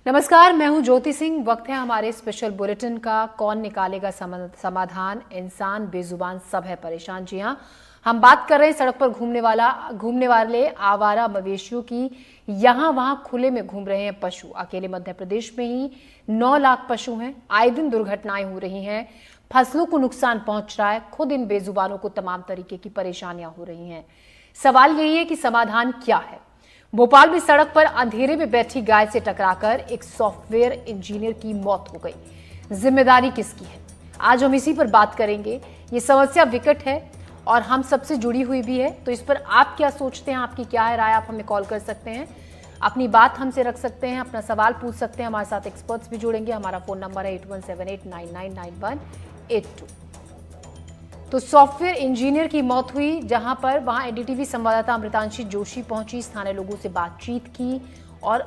नमस्कार, मैं हूं ज्योति सिंह। वक्त है हमारे स्पेशल बुलेटिन का। कौन निकालेगा समाधान, इंसान बेजुबान सब है परेशान। जी हां, हम बात कर रहे हैं सड़क पर घूमने वाले आवारा मवेशियों की। यहां वहां खुले में घूम रहे हैं पशु। अकेले मध्य प्रदेश में ही 9 लाख पशु हैं। आए दिन दुर्घटनाएं हो रही हैं, फसलों को नुकसान पहुंच रहा है, खुद इन बेजुबानों को तमाम तरीके की परेशानियां हो रही हैं। सवाल यही है कि समाधान क्या है। भोपाल में सड़क पर अंधेरे में बैठी गाय से टकराकर एक सॉफ्टवेयर इंजीनियर की मौत हो गई। जिम्मेदारी किसकी है, आज हम इसी पर बात करेंगे। ये समस्या विकट है और हम सबसे जुड़ी हुई भी है, तो इस पर आप क्या सोचते हैं, आपकी क्या है राय? आप हमें कॉल कर सकते हैं, अपनी बात हमसे रख सकते हैं, अपना सवाल पूछ सकते हैं। हमारे साथ एक्सपर्ट्स भी जुड़ेंगे। हमारा फोन नंबर है 8178999182। तो सॉफ्टवेयर इंजीनियर की मौत हुई जहां पर वहां एनडीटीवी संवाददाता अमृतांशी जोशी पहुंची, स्थानीय लोगों से बातचीत की और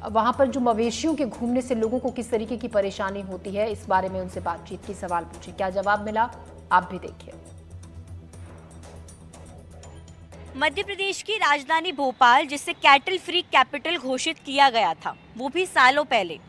वहां पर जो मवेशियों के घूमने से लोगों को किस तरीके की परेशानी होती है इस बारे में उनसे बातचीत की, सवाल पूछे। क्या जवाब मिला, आप भी देखिए। मध्य प्रदेश की राजधानी भोपाल, जिसे कैटल फ्री कैपिटल घोषित किया गया था, वो भी सालों पहले,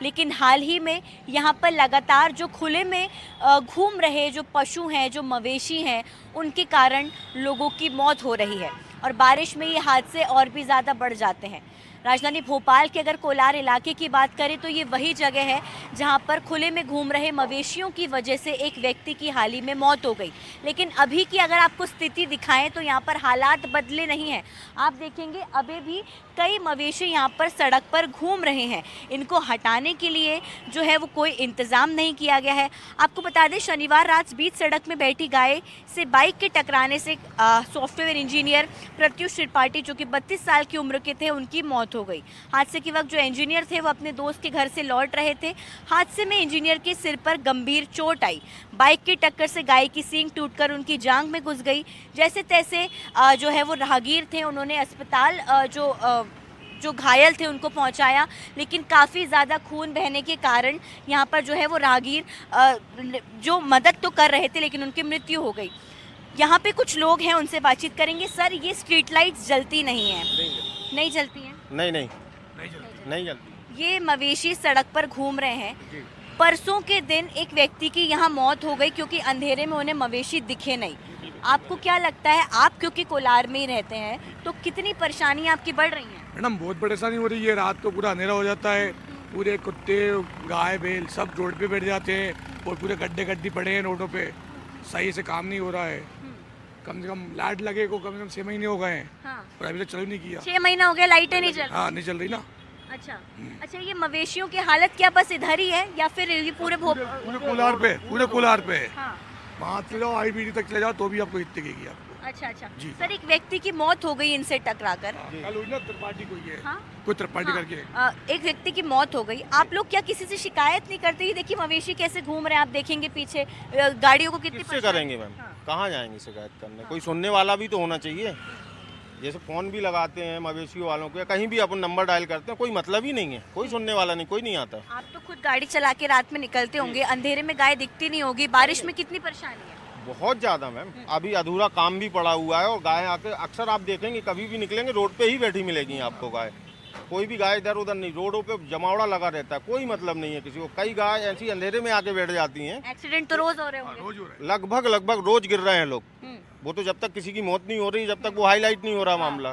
लेकिन हाल ही में यहाँ पर लगातार जो खुले में घूम रहे जो पशु हैं, जो मवेशी हैं, उनके कारण लोगों की मौत हो रही है और बारिश में ये हादसे और भी ज़्यादा बढ़ जाते हैं। राजधानी भोपाल के अगर कोलार इलाके की बात करें तो ये वही जगह है जहाँ पर खुले में घूम रहे मवेशियों की वजह से एक व्यक्ति की हाल ही में मौत हो गई। लेकिन अभी की अगर आपको स्थिति दिखाएं तो यहाँ पर हालात बदले नहीं हैं। आप देखेंगे अभी भी कई मवेशी यहाँ पर सड़क पर घूम रहे हैं। इनको हटाने के लिए जो है वो कोई इंतज़ाम नहीं किया गया है। आपको बता दें, शनिवार रात बीच सड़क में बैठी गाय से बाइक के टकराने से सॉफ्टवेयर इंजीनियर प्रत्युष त्रिपाठी, जो कि 32 साल की उम्र के थे, उनकी मौत हो गई। हादसे के वक्त जो इंजीनियर थे वो अपने दोस्त के घर से लौट रहे थे। हादसे में इंजीनियर के सिर पर गंभीर चोट आई। बाइक की टक्कर से गाय की सींग टूटकर उनकी जांघ में घुस गई। जैसे तैसे जो है वो राहगीर थे, उन्होंने अस्पताल जो घायल थे उनको पहुंचाया, लेकिन काफ़ी ज़्यादा खून बहने के कारण यहाँ पर जो है वो राहगीर जो मदद तो कर रहे थे लेकिन उनकी मृत्यु हो गई। यहाँ पे कुछ लोग हैं, उनसे बातचीत करेंगे। सर, ये स्ट्रीट लाइट्स जलती नहीं हैं? नहीं जलती हैं? नहीं जलती। ये मवेशी सड़क पर घूम रहे हैं। परसों के दिन एक व्यक्ति की यहाँ मौत हो गई क्योंकि अंधेरे में उन्हें मवेशी दिखे नहीं। आपको क्या लगता है, आप क्योंकि कोलार में ही रहते हैं, तो कितनी परेशानियाँ आपकी बढ़ रही हैं? मैडम, बहुत परेशानी हो रही है। रात को पूरा अंधेरा हो जाता है, पूरे कुत्ते, गाय, बैल सब रोड पे बैठ जाते हैं और पूरे गड्ढे पड़े हैं रोडों पे। सही से काम नहीं हो रहा है। कम से कम लाइट लगे को कम से कम 6 महीने हो गए हैं। हाँ। और अभी तक चालू नहीं किया। 6 महीना हो गया, लाइटें नहीं चल? हाँ, नहीं चल रही ना। अच्छा, ये मवेशियों की हालत क्या बस इधर ही है या फिर ये पूरे कोलार पे है? हाँ। वहाँ से जाओ, IBD तक चले जाओ तो भी आपको हिट दिखेगी आपको। अच्छा जी। सर, एक व्यक्ति की मौत हो गई इनसे टकराकर। त्रिपाठी हाँ? करके एक व्यक्ति की मौत हो गई। आप लोग क्या किसी से शिकायत नहीं करते? ये देखिए मवेशी कैसे घूम रहे हैं, आप देखेंगे पीछे गाड़ियों को कितनी करेंगे मैम? कहाँ जाएंगे शिकायत करने? कोई सुनने वाला भी तो होना चाहिए। जैसे फोन भी लगाते हैं मवेशियों वालों को, कहीं भी अपन नंबर डायल करते हैं, कोई मतलब ही नहीं है, कोई सुनने वाला नहीं, कोई नहीं आता। आप तो खुद गाड़ी चला के रात में निकलते होंगे, अंधेरे में गाय दिखती नहीं होगी, बारिश में कितनी परेशानी है? बहुत ज्यादा मैम। अभी अधूरा काम भी पड़ा हुआ है और गाय आके अक्सर आप देखेंगे कभी भी निकलेंगे रोड पे ही बैठी मिलेगी आपको गाय। कोई भी गाय इधर उधर नहीं, रोडों पे जमावड़ा लगा रहता है, कोई मतलब नहीं है किसी को। कई गाय ऐसी अंधेरे में आके बैठ जाती हैं। एक्सीडेंट तो रोज हो रहे होंगे? लगभग रोज गिर रहे हैं लोग। वो तो जब तक किसी की मौत नहीं हो रही, जब तक वो हाईलाइट नहीं हो रहा मामला,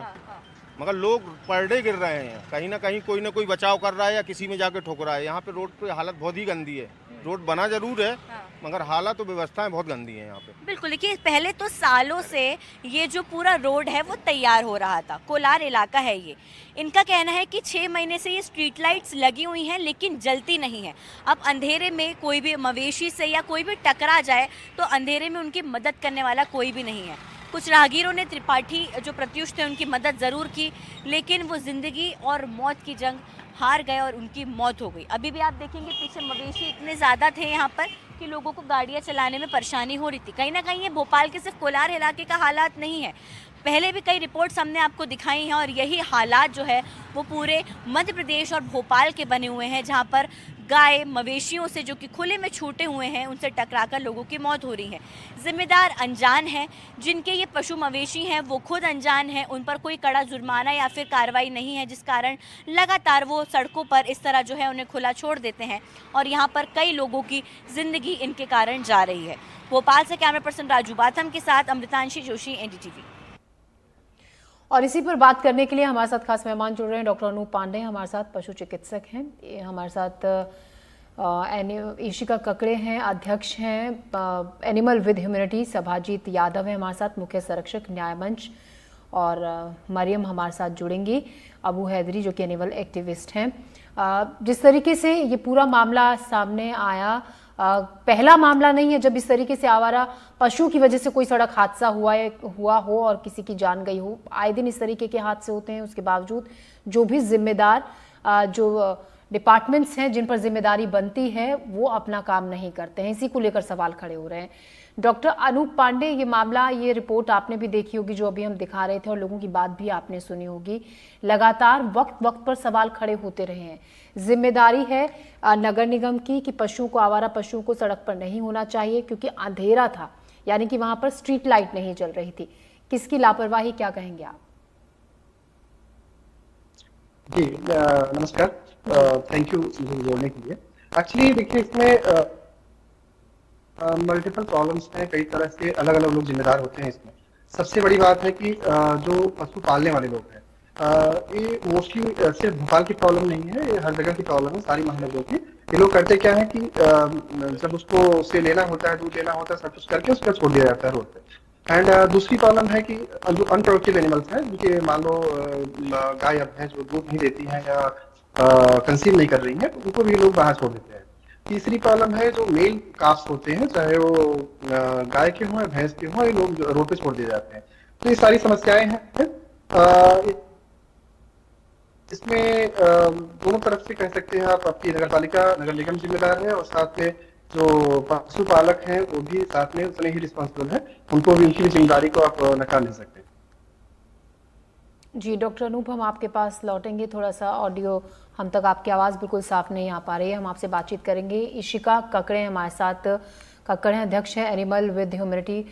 मगर लोग पर डे गिर रहे हैं। कहीं ना कहीं कोई ना कोई बचाव कर रहा है या किसी में जाके ठोक रहा है। यहाँ पे रोड पे हालत बहुत ही गंदी है। रोड बना जरूर है मगर हालत तो व्यवस्थाएं बहुत गंदी है यहाँ पे। बिल्कुल, देखिए पहले तो सालों से ये जो पूरा रोड है वो तैयार हो रहा था। कोलार इलाका है ये। इनका कहना है कि 6 महीने से ये स्ट्रीट लाइट्स लगी हुई हैं लेकिन जलती नहीं है। अब अंधेरे में कोई भी मवेशी से या कोई भी टकरा जाए तो अंधेरे में उनकी मदद करने वाला कोई भी नहीं है। कुछ राहगीरों ने त्रिपाठी जो प्रत्युष थे उनकी मदद ज़रूर की, लेकिन वो ज़िंदगी और मौत की जंग हार गए और उनकी मौत हो गई। अभी भी आप देखेंगे पीछे मवेशी इतने ज़्यादा थे यहाँ पर कि लोगों को गाड़ियाँ चलाने में परेशानी हो रही थी। कहीं ना कहीं ये भोपाल के सिर्फ कोलार इलाके का हालात नहीं है, पहले भी कई रिपोर्ट्स हमने आपको दिखाई हैं और यही हालात जो है वो पूरे मध्य प्रदेश और भोपाल के बने हुए हैं, जहाँ पर गाय मवेशियों से जो कि खुले में छूटे हुए हैं उनसे टकराकर लोगों की मौत हो रही है। जिम्मेदार अनजान हैं, जिनके ये पशु मवेशी हैं वो खुद अनजान हैं, उन पर कोई कड़ा जुर्माना या फिर कार्रवाई नहीं है, जिस कारण लगातार वो सड़कों पर इस तरह जो है उन्हें खुला छोड़ देते हैं और यहाँ पर कई लोगों की ज़िंदगी इनके कारण जा रही है। भोपाल से कैमरा पर्सन राजू बाथम के साथ अमृतांशी जोशी, एनडीटीवी। और इसी पर बात करने के लिए हमारे साथ खास मेहमान जुड़ रहे हैं। डॉक्टर अनूप पांडे हमारे साथ पशु चिकित्सक हैं, ये हमारे साथ इशिका ककड़े हैं, अध्यक्ष हैं animal with humanity. Sabhajit Yadav है हमारे साथ, मुख्य संरक्षक न्याय मंच। और मरियम हमारे साथ जुड़ेंगी, अबू हैदरी जो कि एनिमल एक्टिविस्ट हैं। जिस तरीके से ये पूरा मामला सामने आया, पहला मामला नहीं है जब इस तरीके से आवारा पशु की वजह से कोई सड़क हादसा हुआ हो और किसी की जान गई हो। आए दिन इस तरीके के हादसे होते हैं, उसके बावजूद जो भी जिम्मेदार जो डिपार्टमेंट्स हैं जिन पर जिम्मेदारी बनती है वो अपना काम नहीं करते हैं। इसी को लेकर सवाल खड़े हो रहे हैं। डॉक्टर अनूप पांडे, ये मामला, ये रिपोर्ट आपने भी देखी होगी जो अभी हम दिखा रहे थे और लोगों की बात भी आपने सुनी होगी। लगातार वक्त वक्त पर सवाल खड़े होते रहे हैं। जिम्मेदारी है नगर निगम की कि पशुओं को, आवारा पशुओं को सड़क पर नहीं होना चाहिए क्योंकि अंधेरा था, यानी कि वहां पर स्ट्रीट लाइट नहीं जल रही थी। किसकी लापरवाही, क्या कहेंगे आप? जी नमस्कार, थैंक यू मुझे जोड़ने के लिए। एक्चुअली देखिए, इसमें मल्टीपल प्रॉब्लम्स हैं, कई तरह से अलग अलग लोग जिम्मेदार होते हैं इसमें। सबसे बड़ी बात है कि जो पशु पालने वाले लोग हैं, ये मोस्टली सिर्फ भोपाल की प्रॉब्लम नहीं है, ये हर जगह की प्रॉब्लम है, सारी महानगरों की। ये लोग करते क्या है कि जब उसको उससे लेना होता है, दूध लेना होता है, सब कुछ करके उसका छोड़ दिया जाता है रोड पे। एंड दूसरी प्रॉब्लम है कि जो अनप्रोडक्टिव एनिमल्स हैं, जिनके मान लो गाय या भैंस जो दूध नहीं देती हैं या कंसीव नहीं कर रही हैं, तो उनको भी लोग बाहर छोड़ देते हैं। तीसरी प्रॉब्लम है जो मेल काफ्स होते हैं, चाहे वो गाय के हों या भैंस के हों, ये लोग रोड पे छोड़ दिए जाते हैं। तो ये सारी समस्याएं हैं। इसमें दोनों तरफ से कह सकते हैं आप, आपकी नगरपालिका, नगर निगम जिम्मेदार है और साथ में जो पशुपालक हैं वो भी साथ में उतने ही रिस्पॉन्सिबल है। उनको भी, उनकी भी जिम्मेदारी को आप नकार नहीं सकते। जी डॉक्टर अनूप, हम आपके पास लौटेंगे। थोड़ा सा ऑडियो हम तक आपकी आवाज़ बिल्कुल साफ नहीं आ पा रही है, हम आपसे बातचीत करेंगे। इशिका ककड़े हमारे साथ, ककड़े अध्यक्ष हैं एनिमल विद ह्यूमैनिटी।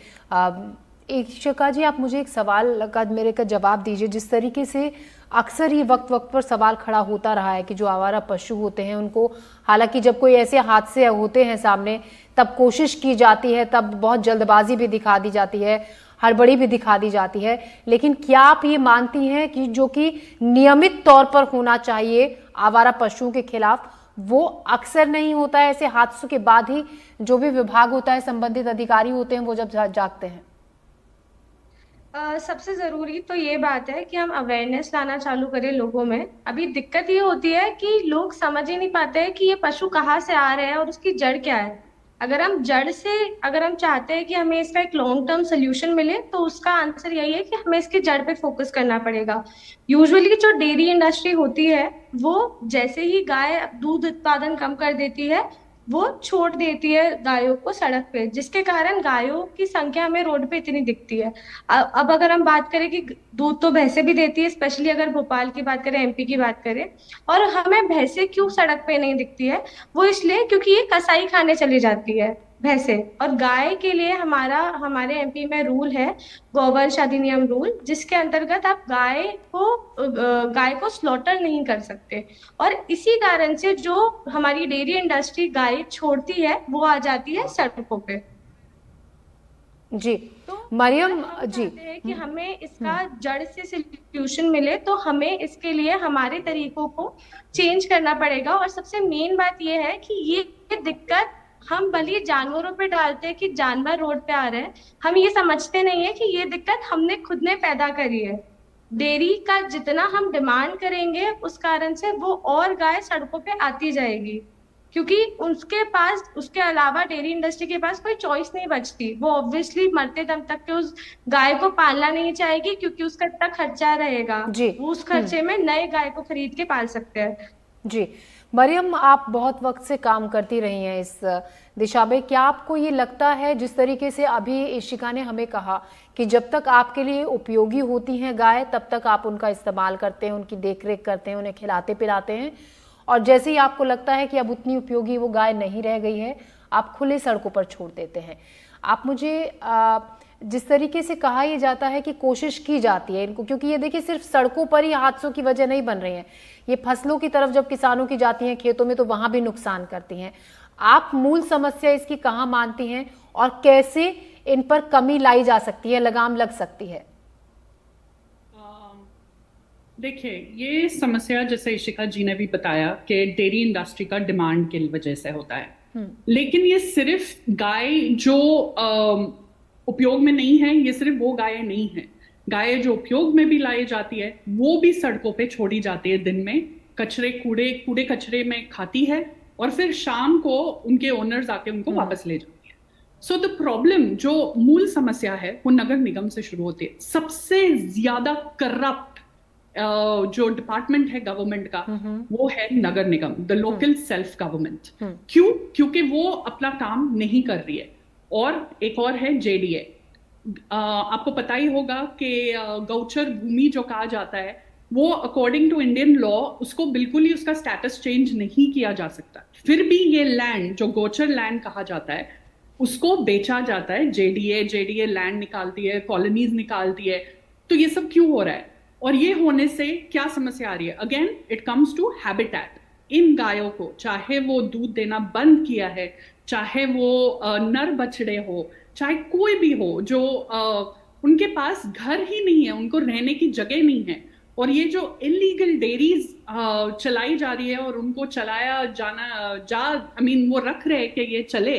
इशिका जी, आप मुझे एक सवाल का मेरे का जवाब दीजिए। जिस तरीके से अक्सर ये वक्त वक्त पर सवाल खड़ा होता रहा है कि जो आवारा पशु होते हैं उनको, हालांकि जब कोई ऐसे हादसे होते हैं सामने तब कोशिश की जाती है, तब बहुत जल्दबाजी भी दिखा दी जाती है, हड़बड़ी भी दिखा दी जाती है, लेकिन क्या आप ये मानती हैं कि जो कि नियमित तौर पर होना चाहिए आवारा पशुओं के खिलाफ, वो अक्सर नहीं होता है? ऐसे हादसों के बाद ही जो भी विभाग होता है, संबंधित अधिकारी होते हैं, वो जब जागते हैं। सबसे ज़रूरी तो ये बात है कि हम अवेयरनेस लाना चालू करें लोगों में। अभी दिक्कत ये होती है कि लोग समझ ही नहीं पाते हैं कि ये पशु कहाँ से आ रहे हैं और उसकी जड़ क्या है। अगर हम जड़ से, अगर हम चाहते हैं कि हमें इसका एक लॉन्ग टर्म सोल्यूशन मिले, तो उसका आंसर यही है कि हमें इसकी जड़ पे फोकस करना पड़ेगा। यूजुअली जो डेयरी इंडस्ट्री होती है, वो जैसे ही गाय दूध उत्पादन कम कर देती है, वो छोड़ देती है गायों को सड़क पे, जिसके कारण गायों की संख्या हमें रोड पे इतनी दिखती है। अब अगर हम बात करें कि दूध तो भैंसे भी देती है, स्पेशली अगर भोपाल की बात करें, एमपी की बात करें, और हमें भैंसे क्यों सड़क पे नहीं दिखती है? वो इसलिए क्योंकि ये कसाई खाने चली जाती है भैंसे। और गाय के लिए हमारे एमपी में रूल है, गौवंश अधिनियम रूल, जिसके अंतर्गत आप गाय को स्लॉटर नहीं कर सकते। और इसी कारण से जो हमारी डेयरी इंडस्ट्री गाय छोड़ती है, वो आ जाती है सड़कों पे। जी तो मरियम जी, कि हमें इसका जड़ से सॉल्यूशन मिले, तो हमें इसके लिए हमारे तरीकों को चेंज करना पड़ेगा। और सबसे मेन बात ये है कि ये दिक्कत हम भले जानवरों पे डालते हैं कि जानवर रोड पे आ रहे हैं, हम ये समझते नहीं है कि ये दिक्कत हमने खुद ने पैदा करी है। डेयरी का जितना हम डिमांड करेंगे, उस कारण से वो और गाय सड़कों पे आती जाएगी, क्योंकि उसके अलावा डेयरी इंडस्ट्री के पास कोई चॉइस नहीं बचती। वो ऑब्वियसली मरते दम तक के उस गाय को पालना नहीं चाहेगी, क्योंकि उसका इतना खर्चा रहेगा। वो उस खर्चे में नए गाय को खरीद के पाल सकते हैं। जी मरियम, आप बहुत वक्त से काम करती रही हैं इस दिशा में। क्या आपको ये लगता है, जिस तरीके से अभी इशिका ने हमें कहा कि जब तक आपके लिए उपयोगी होती हैं गाय, तब तक आप उनका इस्तेमाल करते हैं, उनकी देखरेख करते हैं, उन्हें खिलाते पिलाते हैं, और जैसे ही आपको लगता है कि अब उतनी उपयोगी वो गाय नहीं रह गई है, आप खुले सड़कों पर छोड़ देते हैं। आप मुझे जिस तरीके से कहा यह जाता है कि कोशिश की जाती है इनको, क्योंकि ये देखिए सिर्फ सड़कों पर ही हादसों की वजह नहीं बन रही हैं, ये फसलों की तरफ जब किसानों की जाती हैं खेतों में तो वहां भी नुकसान करती हैं। आप मूल समस्या इसकी कहाँ मानती हैं और कैसे इन पर कमी लाई जा सकती है, लगाम लग सकती है? देखिए, ये समस्या जैसे इशिका जी ने भी बताया कि डेयरी इंडस्ट्री का डिमांड की वजह से होता है, लेकिन ये सिर्फ गाय जो उपयोग में नहीं है, ये सिर्फ वो गाय नहीं है। गाय जो उपयोग में भी लाई जाती है वो भी सड़कों पे छोड़ी जाती है, दिन में कूड़े कचरे में खाती है और फिर शाम को उनके ओनर्स आके उनको वापस ले जाती है। सो द प्रॉब्लम, जो मूल समस्या है वो नगर निगम से शुरू होती है। सबसे ज्यादा करप्ट जो डिपार्टमेंट है गवर्नमेंट का वो है नगर निगम, द लोकल सेल्फ गवर्नमेंट। क्यों? क्योंकि वो अपना काम नहीं कर रही है। और एक और है JDA। आपको पता ही होगा कि गौचर भूमि जो कहा जाता है वो अकॉर्डिंग टू इंडियन लॉ उसको बिल्कुल ही उसका स्टेटस चेंज नहीं किया जा सकता। फिर भी ये लैंड जो गोचर लैंड कहा जाता है उसको बेचा जाता है। JDA लैंड निकालती है, कॉलोनीज निकालती है। तो ये सब क्यों हो रहा है और ये होने से क्या समस्या आ रही है? Again it comes to habitat. इन गायों को चाहे वो दूध देना बंद किया है, चाहे वो नर बछड़े हो, चाहे कोई भी हो, जो उनके पास घर ही नहीं है, उनको रहने की जगह नहीं है, और ये जो इलीगल डेयरीज चलाई जा रही है और उनको चलाया वो रख रहे हैं कि ये चले,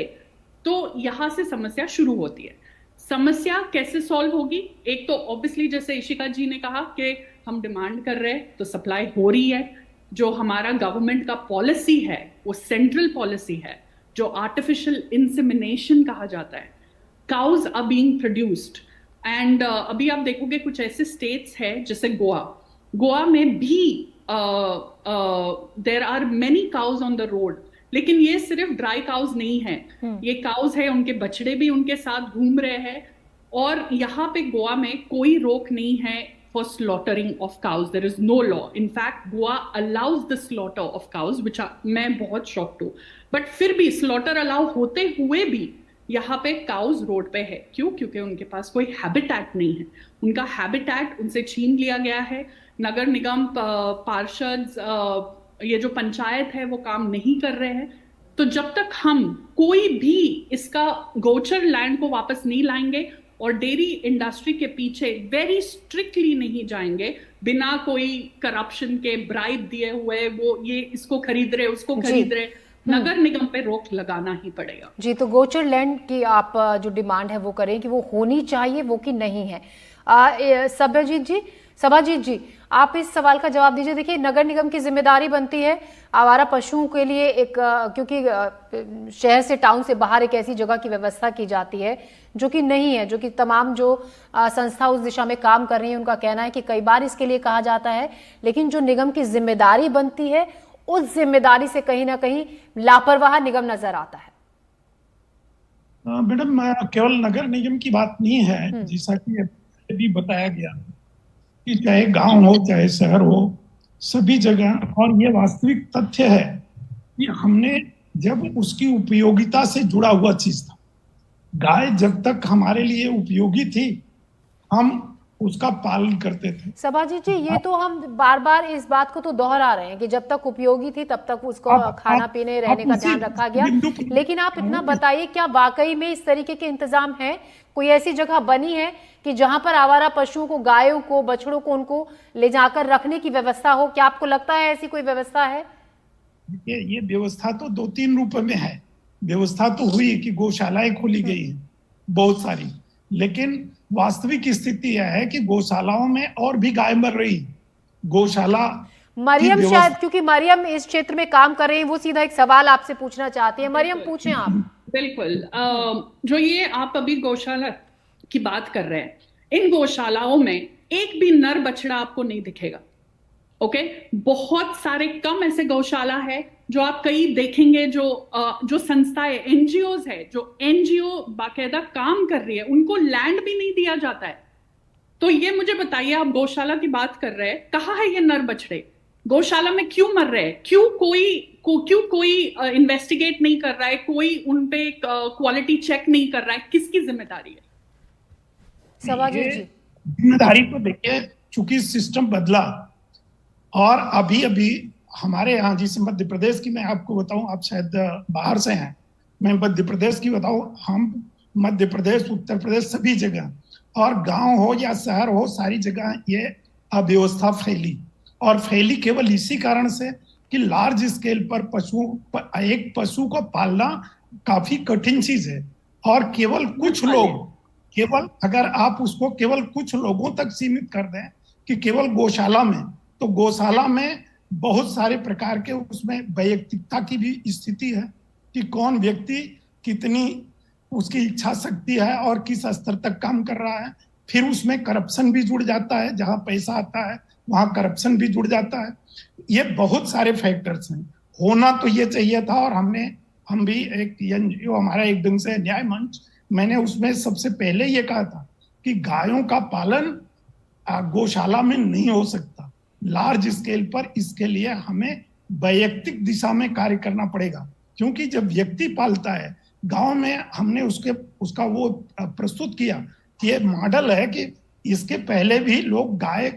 तो यहां से समस्या शुरू होती है। समस्या कैसे सॉल्व होगी? एक तो ऑब्वियसली जैसे इशिका जी ने कहा कि हम डिमांड कर रहे हैं तो सप्लाई हो रही है। जो हमारा गवर्नमेंट का पॉलिसी है वो सेंट्रल पॉलिसी है, जो आर्टिफिशियल इंसेमिनेशन कहा जाता है। Cows are being produced and अभी आप देखोगे कुछ ऐसे स्टेट्स हैं जैसे गोवा में भी there are many cows on the road. लेकिन ये सिर्फ ड्राई काउज नहीं है, ये काउज है, उनके बछड़े भी उनके साथ घूम रहे हैं। और यहाँ पे गोवा में कोई रोक नहीं है for slaughtering of cows. There is no law. In fact, Goa allows the slaughter of cows, which मैं बहुत shocked हूँ। But फिर भी slaughter allow होते हुए भी यहाँ पे cows रोड पे है। क्यों? क्योंकि उनके पास कोई habitat नहीं है। उनका habitat उनसे छीन लिया गया है। नगर निगम पार्षद ये जो पंचायत है वो काम नहीं कर रहे हैं। तो जब तक हम कोई भी इसका गोचर लैंड को वापस नहीं लाएंगे और डेयरी इंडस्ट्री के पीछे वेरी स्ट्रिक्टली नहीं जाएंगे, बिना कोई करप्शन के ब्राइब दिए हुए वो ये इसको खरीद रहे उसको खरीद रहे, नगर निगम पे रोक लगाना ही पड़ेगा। जी, तो गोचर लैंड की आप जो डिमांड है वो करें कि वो होनी चाहिए, वो कि नहीं है। सभाजीत जी, आप इस सवाल का जवाब दीजिए। देखिए, नगर निगम की जिम्मेदारी बनती है आवारा पशुओं के लिए एक, क्योंकि शहर से टाउन से बाहर एक ऐसी जगह की व्यवस्था की जाती है जो कि नहीं है, जो कि तमाम जो संस्था उस दिशा में काम कर रही है उनका कहना है कि कई बार इसके लिए कहा जाता है, लेकिन जो निगम की जिम्मेदारी बनती है उस जिम्मेदारी से कहीं ना कहीं लापरवाह निगम नजर आता है। मैडम, केवल नगर निगम की बात नहीं है, जैसा कि भी बताया गया कि चाहे गांव हो चाहे शहर हो, सभी जगह। और ये वास्तविक तथ्य है कि हमने जब उसकी उपयोगिता से जुड़ा हुआ चीज था, गाय जब तक हमारे लिए उपयोगी थी हम उसका पालन करते थे। सभाजी जी, ये तो हम बार बार इस बात को तो दोहरा रहे हैं कि जब तक उपयोगी थी तब तक उसको खाना पीने रहने का ध्यान रखा गया, लेकिन आप इतना बताइए, क्या वाकई में इस तरीके के इंतजाम है? कोई ऐसी जगह बनी है कि जहां पर आवारा पशुओं को, गायों को, बछड़ों को उनको ले जाकर रखने की व्यवस्था हो? क्या आपको लगता है ऐसी कोई व्यवस्था है? ये व्यवस्था तो 2-3 रूप में है। व्यवस्था तो हुई कि गौशालाएं खोली गई है बहुत सारी, लेकिन वास्तविक स्थिति यह है कि गौशालाओं में और भी गाय मर रही। गौशाला मरियम, शायद क्योंकि मरियम इस क्षेत्र में काम कर रही है, वो सीधा एक सवाल आपसे पूछना चाहती है। मरियम, पूछें आप। बिल्कुल। जो ये आप अभी गौशाला की बात कर रहे हैं, इन गौशालाओं में एक भी नर बछड़ा आपको नहीं दिखेगा। ओके, बहुत सारे कम ऐसे गौशाला है जो आप कई देखेंगे, जो संस्थाएं, एनजीओज है, जो एनजीओ बाकायदा काम कर रही है, उनको लैंड भी नहीं दिया जाता है। तो ये मुझे बताइए, आप गौशाला की बात कर रहे हैं, कहाँ है ये नर बछड़े? गौशाला में क्यों मर रहे हैं, क्यों कोई इन्वेस्टिगेट नहीं कर रहा है, कोई उन पे क्वालिटी चेक नहीं कर रहा है, किसकी जिम्मेदारी है? सभाजी जी, जिम्मेदारी तो देखिए, चूंकि सिस्टम बदला और अभी अभी हमारे यहाँ, जैसे मध्य प्रदेश की मैं आपको बताऊं, आप शायद बाहर से हैं, मैं मध्य प्रदेश की बताऊं, हम मध्य प्रदेश, उत्तर प्रदेश, सभी जगह और गांव हो या शहर हो, सारी जगह ये अव्यवस्था फैली, और फैली केवल इसी कारण से कि लार्ज स्केल पर एक पशु को पालना काफी कठिन चीज है, और केवल कुछ लोग, केवल अगर आप उसको केवल कुछ लोगों तक सीमित कर दें कि केवल गौशाला में, तो गौशाला में बहुत सारे प्रकार के उसमें वैयक्तिकता की भी स्थिति है कि कौन व्यक्ति कितनी उसकी इच्छा शक्ति है और किस स्तर तक काम कर रहा है। फिर उसमें करप्शन भी जुड़ जाता है, जहां पैसा आता है वहां करप्शन भी जुड़ जाता है। ये बहुत सारे फैक्टर्स हैं। होना तो ये चाहिए था, और हम भी एक एनजीओ, हमारा एक ढंग से न्याय मंच, मैंने उसमें सबसे पहले ये कहा था कि गायों का पालन गौशाला में नहीं हो सकता लार्ज स्केल पर। इसके लिए हमें वैयक्तिक दिशा में कार्य करना पड़ेगा, क्योंकि जब व्यक्ति पालता है गांव में, हमने उसका वो प्रस्तुत किया कि ये मॉडल है कि इसके पहले भी लोग गाय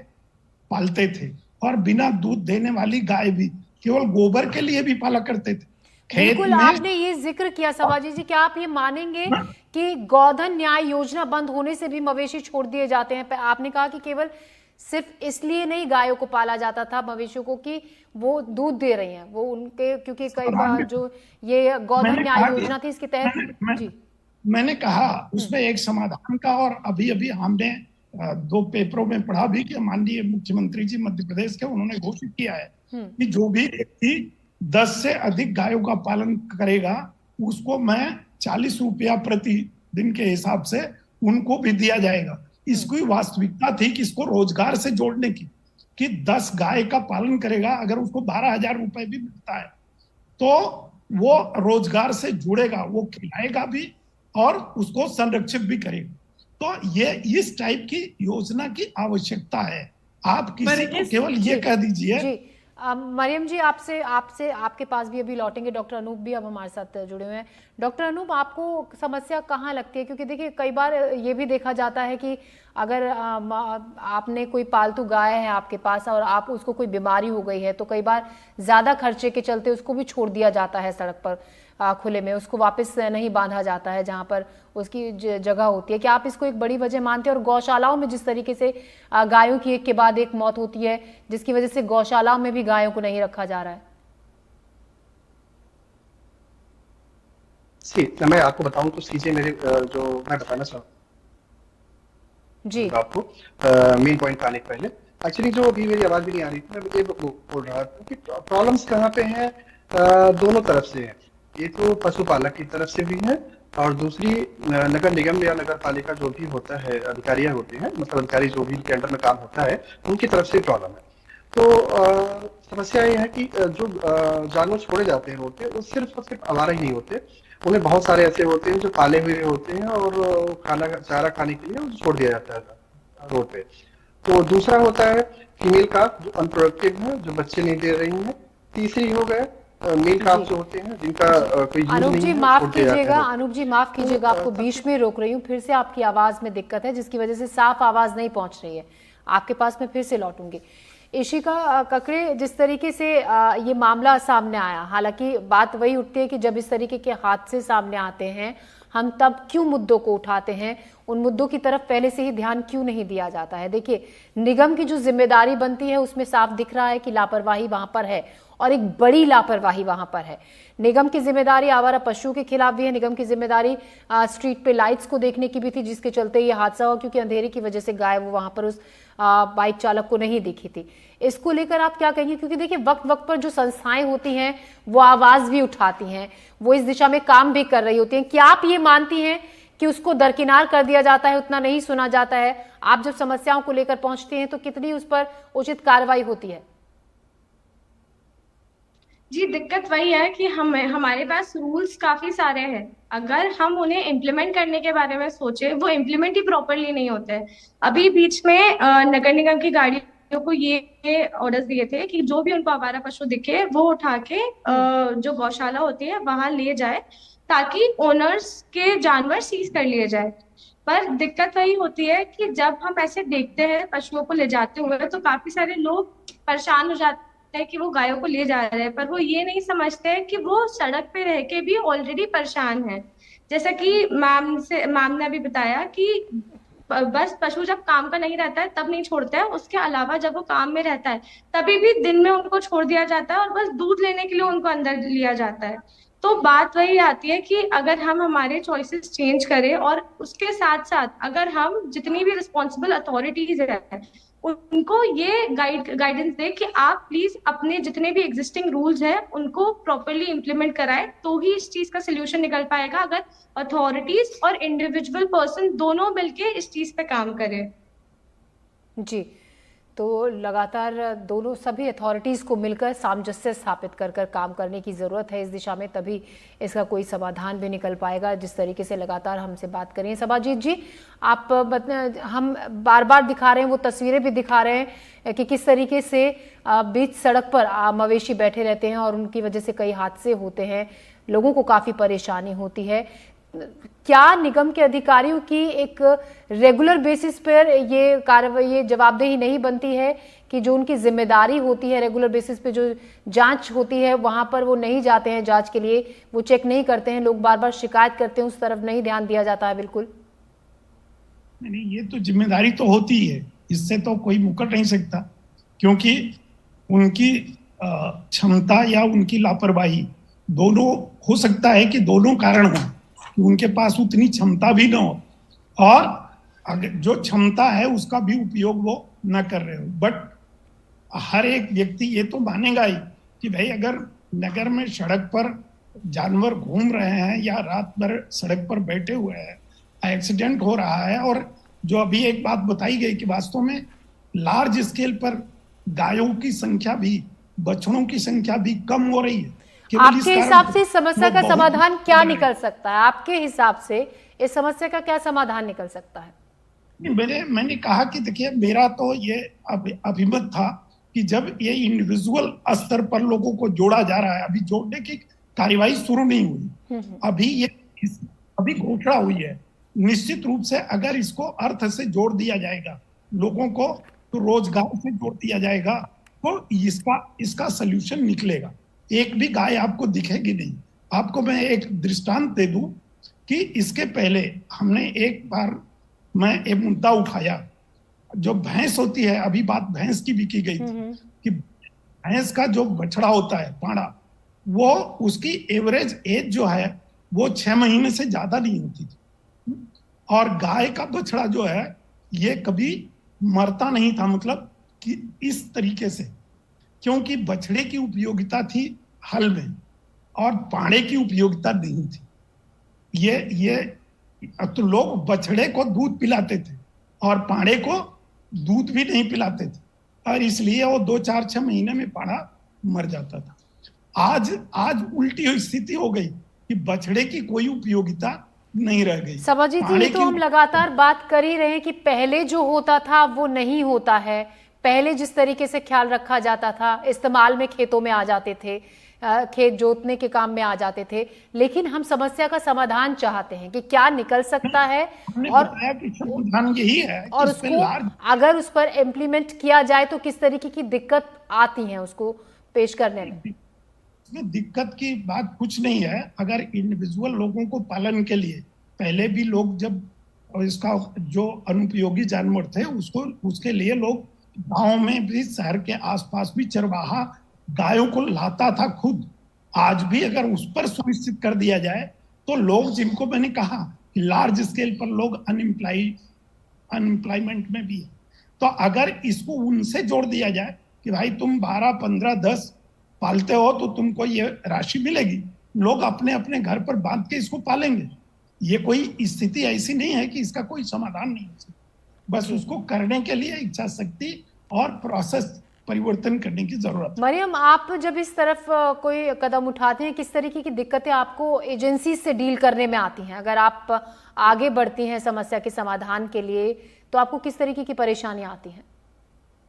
पालते थे, और बिना दूध देने वाली गाय भी केवल गोबर के लिए भी पाला करते थे। बिल्कुल, आपने ये जिक्र किया सभाजी जी, क्या आप ये मानेंगे कि गोधन न्याय योजना बंद होने से भी मवेशी छोड़ दिए जाते हैं? आपने कहा कि केवल सिर्फ इसलिए नहीं गायों को पाला जाता था मवेशियों को कि वो दूध दे रही हैं, वो उनके, क्योंकि कई बार जो ये गोधन न्याय योजना थी इसके तहत जी मैंने कहा उसमें एक समाधान का, और अभी अभी हमने 2 पेपरों में पढ़ा भी कि माननीय मुख्यमंत्री जी मध्य प्रदेश के, उन्होंने घोषित किया है कि जो भी व्यक्ति 10 से अधिक गायों का पालन करेगा उसको मैं 40 रुपया प्रति दिन के हिसाब से उनको भी दिया जाएगा। इसकी वास्तविकता थी कि इसको रोजगार से जोड़ने की, कि 10 गाय का पालन करेगा, अगर उसको 12,000 रुपए भी मिलता है तो वो रोजगार से जुड़ेगा, वो खिलाएगा भी और उसको संरक्षित भी करेगा। तो ये इस टाइप की योजना की आवश्यकता है। आप किसी को केवल ये कह दीजिए। मरियम जी, आपके पास भी अभी लौटेंगे। डॉक्टर अनूप भी अब हमारे साथ जुड़े हुए हैं। डॉक्टर अनूप, आपको समस्या कहाँ लगती है? क्योंकि देखिए कई बार ये भी देखा जाता है कि अगर आपने कोई पालतू गाय है आपके पास और आप उसको कोई बीमारी हो गई है, तो कई बार ज्यादा खर्चे के चलते उसको भी छोड़ दिया जाता है सड़क पर खुले में, उसको वापस नहीं बांधा जाता है जहां पर उसकी जगह होती है। क्या आप इसको एक बड़ी वजह मानते हैं? और गौशालाओं में जिस तरीके से गायों की एक के बाद एक मौत होती है, जिसकी वजह से गौशालाओं में भी गायों को नहीं रखा जा रहा है। मैं आपको बताऊं तो चीजें मेरे जो मैं बताना चाहूँ जी आपको मेन पॉइंट आने के पहले, एक्चुअली जो अभी मेरी आवाज भी नहीं आ रही थी, मैं ये बोल रहा था कि प्रॉब्लम्स कहाँ पे हैं। दोनों तरफ से है। एक तो पशुपालक की तरफ से भी है, और दूसरी नगर निगम या नगर पालिका जो भी होता है, अधिकारियां होते हैं, मतलब अधिकारी जो भी के अंडर में काम होता है, उनकी तरफ से प्रॉब्लम है। तो समस्या ये है कि जो जानवर छोड़े जाते हैं रोड पे, वो सिर्फ आवारा ही नहीं होते, उन्हें बहुत सारे ऐसे होते हैं जो पाले हुए होते हैं और चारा खाने के लिए छोड़ दिया जाता है रोड पे। तो दूसरा होता है फीमेल काफ जो अनप्रोडक्टिव है, जो बच्चे नहीं दे रही है। तीसरी हो गए मेल काफ जो होते हैं जिनका कोई यूज नहीं है। अनूप जी माफ कीजिएगा, आपको बीच में रोक रही हूँ, फिर से आपकी आवाज में दिक्कत है जिसकी वजह से साफ आवाज नहीं पहुंच रही है। आपके पास में फिर से लौटूंगी। इशिका ककड़े, जिस तरीके से ये मामला सामने आया, हालांकि बात वही उठती है कि जब इस तरीके के हादसे सामने आते हैं हम तब क्यों मुद्दों को उठाते हैं, उन मुद्दों की तरफ पहले से ही ध्यान क्यों नहीं दिया जाता है। देखिए, निगम की जो जिम्मेदारी बनती है उसमें साफ दिख रहा है कि लापरवाही वहां पर है, और एक बड़ी लापरवाही वहां पर है। निगम की जिम्मेदारी आवारा पशुओं के खिलाफ भी है, निगम की जिम्मेदारी स्ट्रीट पे लाइट्स को देखने की भी थी, जिसके चलते ये हादसा हुआ, क्योंकि अंधेरे की वजह से गाय वो वहां पर उस बाइक चालक को नहीं दिखी थी। इसको लेकर आप क्या कहेंगे? क्योंकि देखिए वक्त वक्त पर जो संस्थाएं होती हैं वो आवाज भी उठाती हैं, वो इस दिशा में काम भी कर रही होती हैं। क्या आप ये मानती हैं कि उसको दरकिनार कर दिया जाता है, उतना नहीं सुना जाता है? आप जब समस्याओं को लेकर पहुंचती हैं तो कितनी उस पर उचित कार्रवाई होती है? जी, दिक्कत वही है कि हमारे पास रूल्स काफी सारे हैं, अगर हम उन्हें इम्प्लीमेंट करने के बारे में सोचे, वो इम्प्लीमेंट ही प्रॉपरली नहीं होते हैं। अभी बीच में नगर निगम की गाड़ी को ये ऑर्डर्स दिए थे कि जो भी उनको आवारा पशु दिखे वो उठा के जो गौशाला होती है वहां ले जाए, ताकि ओनर्स के जानवर सीज कर लिए जाए। पर दिक्कत वही होती है कि जब हम ऐसे देखते हैं पशुओं को ले जाते हुए, तो काफी सारे लोग परेशान हो जाते हैं कि वो गायों को ले जा रहे हैं, पर वो ये नहीं समझते हैं कि वो सड़क पे रह के भी ऑलरेडी परेशान है। जैसा कि मैम ने अभी बताया कि बस पशु जब काम का नहीं रहता है तब नहीं छोड़ते हैं, उसके अलावा जब वो काम में रहता है तभी भी दिन में उनको छोड़ दिया जाता है और बस दूध लेने के लिए उनको अंदर लिया जाता है। तो बात वही आती है कि अगर हम हमारे चॉइसेस चेंज करें और उसके साथ साथ अगर हम जितनी भी रिस्पॉन्सिबल अथॉरिटीज है उनको ये गाइडेंस दे कि आप प्लीज अपने जितने भी एग्जिस्टिंग रूल्स हैं उनको प्रॉपरली इम्प्लीमेंट कराएं, तो ही इस चीज का सोल्यूशन निकल पाएगा, अगर अथॉरिटीज और इंडिविजुअल पर्सन दोनों मिलके इस चीज पे काम करें। जी, तो लगातार दोनों सभी अथॉरिटीज़ को मिलकर सामंजस्य स्थापित कर कर काम करने की ज़रूरत है इस दिशा में, तभी इसका कोई समाधान भी निकल पाएगा। जिस तरीके से लगातार हमसे बात करें सभाजीत जी, आप हम बार बार दिखा रहे हैं, वो तस्वीरें भी दिखा रहे हैं कि किस तरीके से बीच सड़क पर मवेशी बैठे रहते हैं और उनकी वजह से कई हादसे होते हैं, लोगों को काफ़ी परेशानी होती है। क्या निगम के अधिकारियों की एक रेगुलर बेसिस पर ये कार्रवाई, ये जवाबदेही नहीं बनती है कि जो उनकी जिम्मेदारी होती है रेगुलर बेसिस पे जो जांच होती है वहां पर वो नहीं जाते हैं जांच के लिए, वो चेक नहीं करते हैं, लोग बार बार शिकायत करते हैं, उस तरफ नहीं ध्यान दिया जाता है? बिल्कुल नहीं, ये तो जिम्मेदारी तो होती है, इससे तो कोई मुकर नहीं सकता, क्योंकि उनकी क्षमता या उनकी लापरवाही दोनों हो सकता है कि दोनों कारण हो, कि उनके पास उतनी क्षमता भी ना हो और अगर जो क्षमता है उसका भी उपयोग वो न कर रहे हो। बट हर एक व्यक्ति ये तो मानेगा ही कि भाई अगर नगर में सड़क पर जानवर घूम रहे हैं या रात भर सड़क पर बैठे हुए हैं, एक्सीडेंट हो रहा है, और जो अभी एक बात बताई गई कि वास्तव में लार्ज स्केल पर गायों की संख्या भी, बछड़ों की संख्या भी कम हो रही है। आपके हिसाब से इस समस्या का समाधान क्या निकल सकता है? आपके हिसाब से इस समस्या का क्या समाधान निकल सकता है? मैंने कहा कि देखिए, मेरा तो ये अभिमत था कि जब ये इंडिविजुअल स्तर पर लोगों को जोड़ा जा रहा है, अभी जोड़ने की कार्यवाही शुरू नहीं हुई, अभी घोषणा हुई है। निश्चित रूप से अगर इसको अर्थ से जोड़ दिया जाएगा, लोगों को तो रोजगार से जोड़ दिया जाएगा, तो इसका सोल्यूशन निकलेगा। एक भी गाय आपको दिखेगी नहीं। आपको मैं एक दृष्टांत दे दूं कि इसके पहले हमने एक बार मैं एक मुद्दा उठाया, जो भैंस होती है, अभी बात भैंस की भी की गई थी कि भैंस का जो बछड़ा होता है पाड़ा, वो उसकी एवरेज एज जो है वो 6 महीने से ज्यादा नहीं होती थी, और गाय का बछड़ा जो है ये कभी मरता नहीं था, मतलब कि इस तरीके से, क्योंकि बछड़े की उपयोगिता थी हल में और पाड़े की उपयोगिता नहीं थी। ये तो लोग बछड़े को दूध पिलाते थे और पाड़े को दूध भी नहीं पिलाते थे, और इसलिए वो 2-4-6 महीने में पाड़ा मर जाता था। आज उल्टी स्थिति हो गई कि बछड़े की कोई उपयोगिता नहीं रह गई। सभाजीत जी, तो हम लगातार बात कर ही रहे हैं कि पहले जो होता था वो नहीं होता है। पहले जिस तरीके से ख्याल रखा जाता था, इस्तेमाल में खेतों में आ जाते थे, खेत जोतने के काम में आ जाते थे, लेकिन हम समस्या का समाधान चाहते हैं कि क्या निकल सकता है, और समाधान यही है और उसको अगर उस पर इम्प्लीमेंट किया जाए तो किस तरीके की दिक्कत आती है उसको पेश करने में? इसमें दिक्कत की बात कुछ नहीं है। अगर इंडिविजुअल लोगों को पालन के लिए, पहले भी लोग जब इसका जो अनुपयोगी जानवर थे उसके लिए लोग गांव में भी, शहर के आसपास भी चरवाहा गायों को लाता था खुद। आज भी अगर उस पर सुनिश्चित कर दिया जाए तो लोग, जिनको मैंने कहा कि लार्ज स्केल पर लोग अनएम्प्लॉयमेंट में भी है, तो अगर इसको उनसे जोड़ दिया जाए कि भाई तुम 12, 15, 10 पालते हो तो तुमको ये राशि मिलेगी, लोग अपने अपने घर पर बांध के इसको पालेंगे। ये कोई स्थिति ऐसी नहीं है कि इसका कोई समाधान नहीं हो सकता, बस उसको करने के लिए इच्छा शक्ति और प्रोसेस परिवर्तन करने की जरूरत है। मरियम, आप जब इस तरफ कोई कदम उठाते हैं, किस तरीके की दिक्कतें आपको एजेंसी से डील करने में आती हैं? अगर आप आगे बढ़ती हैं समस्या के समाधान के लिए तो आपको किस तरीके की परेशानियां आती हैं?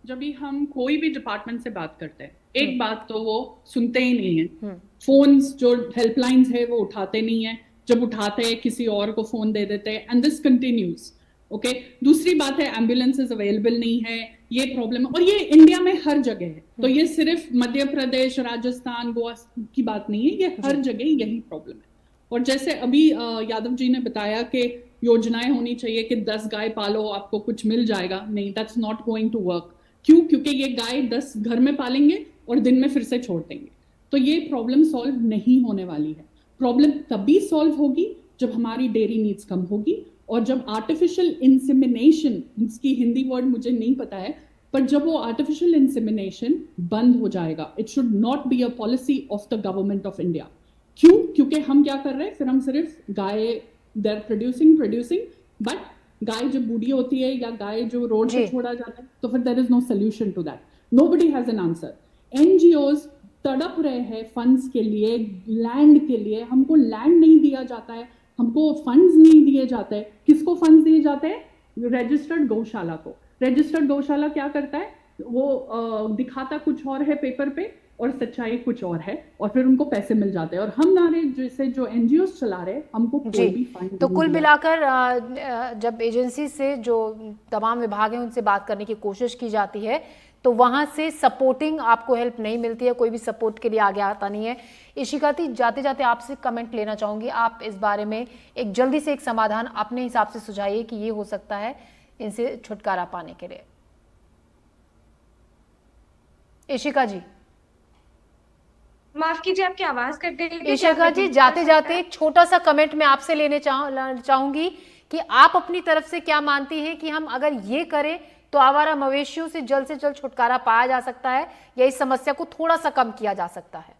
जब भी हम कोई भी डिपार्टमेंट से बात करते हैं, एक बात तो वो सुनते ही नहीं है। फोन्स जो हेल्पलाइंस है वो उठाते नहीं है, जब उठाते हैं किसी और को फोन दे देते हैं, एंड दिस कंटिन्यूज। ओके, दूसरी बात है एम्बुलेंसेज अवेलेबल नहीं है, ये प्रॉब्लम है, और ये इंडिया में हर जगह है। तो ये सिर्फ मध्य प्रदेश, राजस्थान, गोवा की बात नहीं है, ये हर जगह यही प्रॉब्लम है। और जैसे अभी यादव जी ने बताया कि योजनाएं होनी चाहिए कि 10 गाय पालो आपको कुछ मिल जाएगा, नहीं, that's not going to work. क्यों? क्योंकि ये गाय 10 घर में पालेंगे और दिन में फिर से छोड़ देंगे, तो ये प्रॉब्लम सॉल्व नहीं होने वाली है। प्रॉब्लम तभी सॉल्व होगी जब हमारी डेयरी नीड्स कम होगी, और जब आर्टिफिशियल इंसेमिनेशन, इसकी हिंदी वर्ड मुझे नहीं पता है, पर जब वो आर्टिफिशियल इंसेमिनेशन बंद हो जाएगा। It should not be a policy of the government of India. क्यों? क्योंकि हम क्या कर रहे हैं, फिर हम सिर्फ गाय, दे आर प्रोड्यूसिंग, बट गाय जब बूढ़ी होती है या गाय जो रोड पे छोड़ा जाता है, तो फिर there is no solution to that, nobody has an answer. NGOs तड़प रहे हैं फंड्स के लिए, लैंड के लिए। हमको लैंड नहीं दिया जाता है, हमको फंड्स नहीं दिए जाते हैं। किसको फंड्स दिए जाते हैं? रजिस्टर्ड गौशाला को। रजिस्टर्ड गौशाला क्या करता है, वो दिखाता कुछ और है पेपर पे और सच्चाई कुछ और है, और फिर उनको पैसे मिल जाते हैं। और हम नारे जैसे जो एनजीओस चला रहे हैं, हमको कोई भी फंड। तो कुल मिलाकर जब एजेंसी से जो तमाम विभाग हैं उनसे बात करने की कोशिश की जाती है, तो वहां से सपोर्टिंग आपको हेल्प नहीं मिलती है, कोई भी सपोर्ट के लिए आगे आता नहीं है। इशिकाती, जाते जाते आपसे कमेंट लेना चाहूंगी, आप इस बारे में एक जल्दी से एक समाधान अपने हिसाब से सुझाइए कि ये हो सकता है इनसे छुटकारा पाने के लिए। इशिका जी, माफ कीजिए, आपकी आवाज कट गई। इशिका जी, जाते जाते एक छोटा सा कमेंट मैं आपसे लेने चाहूंगी कि आप अपनी तरफ से क्या मानती हैं कि हम अगर ये करें तो आवारा मवेशियों से जल्द छुटकारा पाया जा सकता है, या इस समस्या को थोड़ा सा कम किया जा सकता है?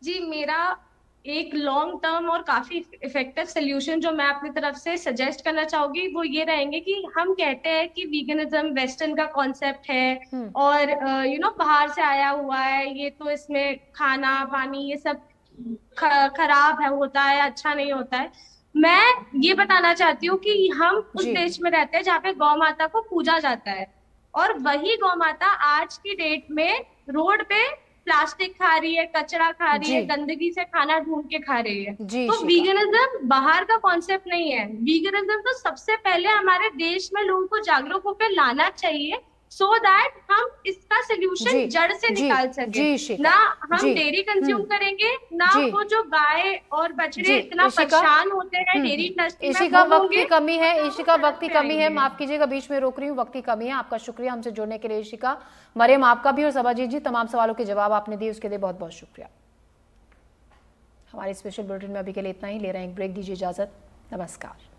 जी, मेरा एक लॉन्ग टर्म और काफी इफेक्टिव सोल्यूशन जो मैं अपनी तरफ से सजेस्ट करना चाहूंगी वो ये रहेंगे कि हम कहते हैं कि वीगनिज्म वेस्टर्न का कॉन्सेप्ट है और बाहर से आया हुआ है, ये तो इसमें खाना पानी ये सब खराब है, होता है, अच्छा नहीं होता है। मैं ये बताना चाहती हूँ कि हम उस देश में रहते हैं जहाँ पे गौ माता को पूजा जाता है, और वही गौ माता आज की डेट में रोड पे प्लास्टिक खा रही है, कचरा खा रही है, गंदगी से खाना ढूंढ के खा रही है। तो वीगनिज्म बाहर का कॉन्सेप्ट नहीं है। वीगनिज्म तो सबसे पहले हमारे देश में लोगों को जागरूक होकर लाना चाहिए, सो दैट हम इसका सोल्यूशन जड़ से निकाल सके। ना हम डेयरी कंज्यूम करेंगे, ना वो जो गाय और बछड़े इतना परेशान होते हैं डेयरी इंडस्ट्री में। इशिका, वक्त की कमी है, इशिका वक्त की कमी है, माफ कीजिएगा बीच में रोक रही हूँ, वक्त की कमी है। आपका शुक्रिया हमसे जुड़ने के लिए इशिका। मरियम, आपका भी, और सबाजीत जी, तमाम सवालों के जवाब आपने दिए उसके लिए बहुत बहुत शुक्रिया। हमारे स्पेशल बुलेटिन में अभी के लिए इतना ही, ले रहे हैं एक ब्रेक, दीजिए इजाजत, नमस्कार।